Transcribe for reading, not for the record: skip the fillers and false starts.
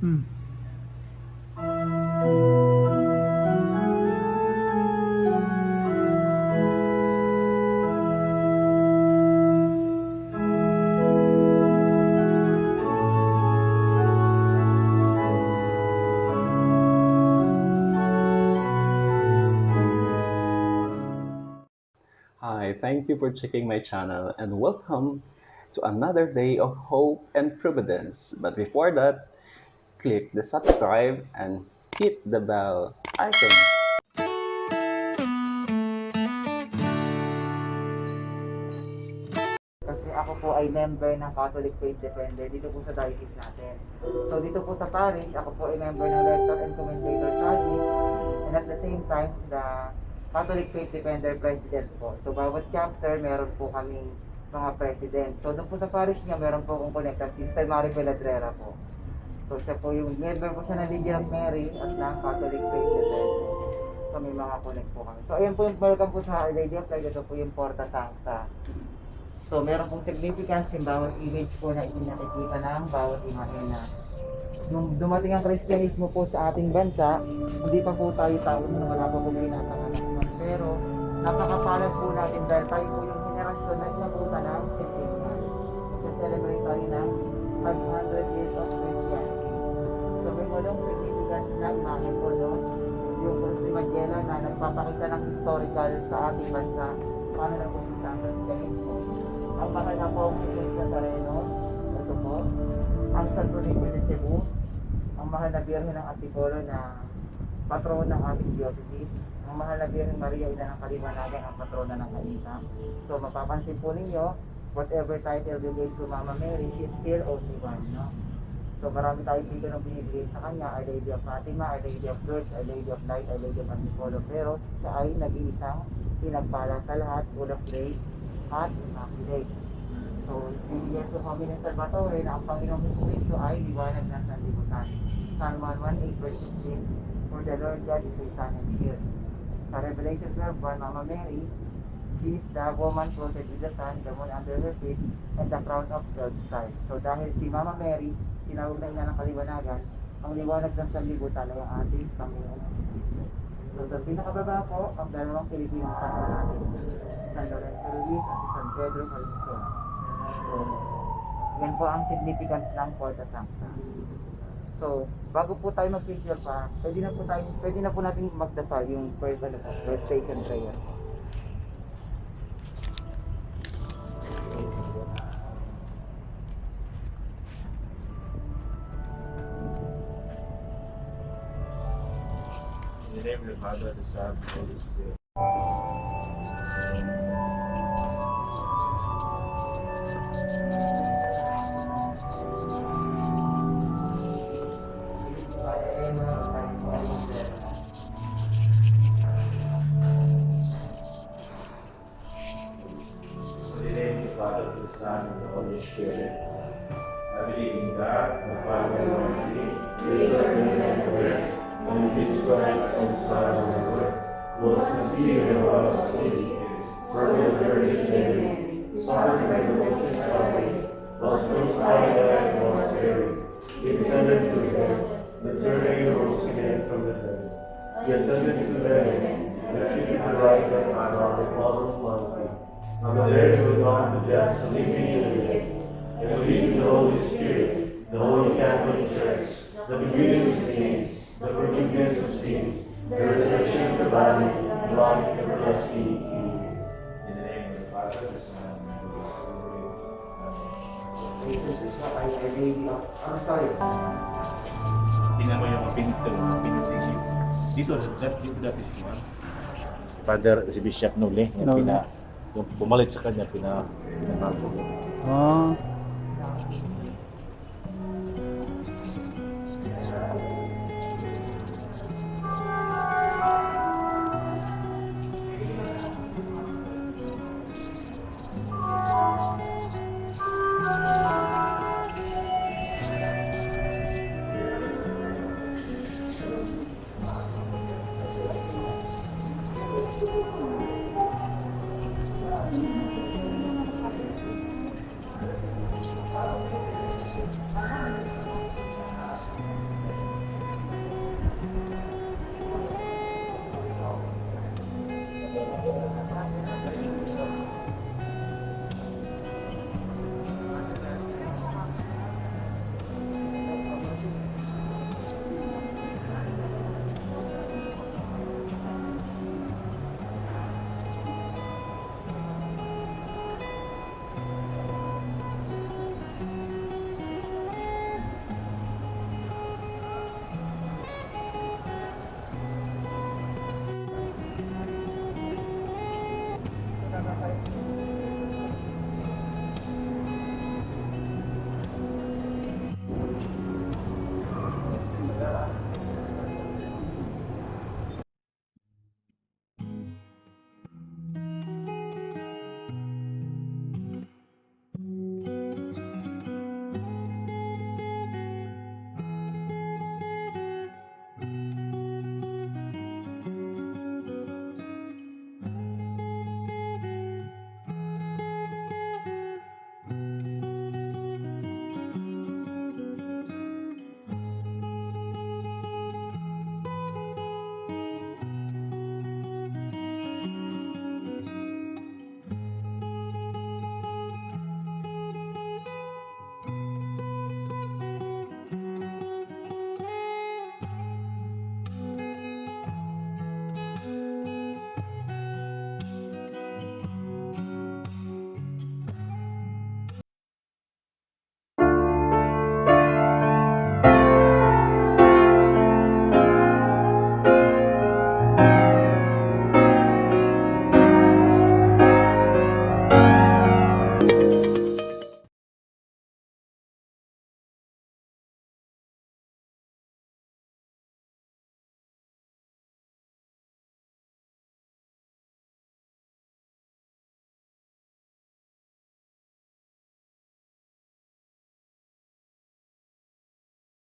Hmm. Hi, thank you for checking my channel and welcome to another day of hope and providence. But before that, click the subscribe and hit the bell icon. Kasi ako po ay member ng Catholic Faith Defender dito po sa diocese natin. So dito po sa parish, ako po ay member ng Rector and Commendator Service and at the same time, the Catholic Faith Defender President po. So bawat chapter, meron po kaming mga president. So doon po sa parish niya, meron po akong connected Sister Mari Peladrera po. So siya po yung member po siya ng Legion of Mary at ng Catholic Faith Defender. So may mga connect po kami. So ayan po yung welcome po sa Our Lady of Light. Ito po yung Porta Sancta. So, meron pong significance yung bawat image po na ipinakikita ng bawat imahe na nung dumating ang Kristyanismo po sa ating bansa, hindi pa po tayo tao na wala pa po pinapangalaman. Pero, napakapalad po natin dahil tayo po yung henerasyon na inabutan ng centennial. Mag-celebrate tayo ng 500 years of Christianity. So, may walang significance na imahe po, no? Yung Cruz de Magellan na nagpapakita ng historical sa ating bansa, paano na po ang Kristyanismo. Ang mahal na po ang Jesus Nazareno, ito po, ang Santo Niño de Cebu, ang mahal na Birhen ng Antipolo na patron ng ating diocese, ang mahal na Birhen Maria Ina ng Kaliwanagan, ang patrona ng Kainta. So mapapansin po ninyo, whatever title we gave to Mama Mary, she is still only one, no? So marami tayong dito nang binibigay sa kanya, Our Lady of Fatima, Our Lady of Lourdes, Our Lady of Light, Our Lady of Antipolo, pero siya ay nag-iisang pinagpala sa lahat, full of grace at immaculate. So, in Yesu Homine Salvatore na ang Panginoong Jesucristo ay liwanag ng sanlibutan. Psalm 118 verse 16, for the Lord God is a sun and shield. Sa Revelation 12:1, Mama Mary, she is the woman clothed with the sun, the moon under her feet, and the crown of 12 stars. So, dahil si Mama Mary, tinawag na ina ng kaliwanagan, ang liwanag ng sanlibutan ay ang ating Panginoong Jesucristo. So, sa pinakababa po, ang dalawang Pilipinong santo natin, San Lorenzo Ruiz at si San Pedro Calixon. So, yan po ang significance ng Porta Sancta. So, bago po tayo mag-picture pa, pwede na po natin magdasal yung first station prayer. In the name of the Father, the Son, and the Holy Spirit. In the name of the Father, the Son, and the Holy Spirit. I believe in God, the Father Almighty, creator of heaven and earth, and in Jesus Christ, his Son, our Lord, who was conceived and was Holy Spirit, born of Virgin Mary, suffered by the Pontius Pilate, was crucified and was buried. He descended to heaven, returning and rose again from the dead. He ascended to heaven, and is seated at the right hand of God, the Father Almighty. From there he will come the just, the living and the dead. And believe in the Holy Spirit, the Holy Catholic Church, the communion of saints, the forgiveness of sins, the resurrection of the body, and life everlasting. Amen. In the name of the Father, the Son, and the Holy Spirit. Amen. I'm sorry. Tingnan mo yung pinitisi. Dito dati si Juan. Father, si Bishop Nuli, yung Nuli. yung bumalik sa kanya, pinatago. Ah,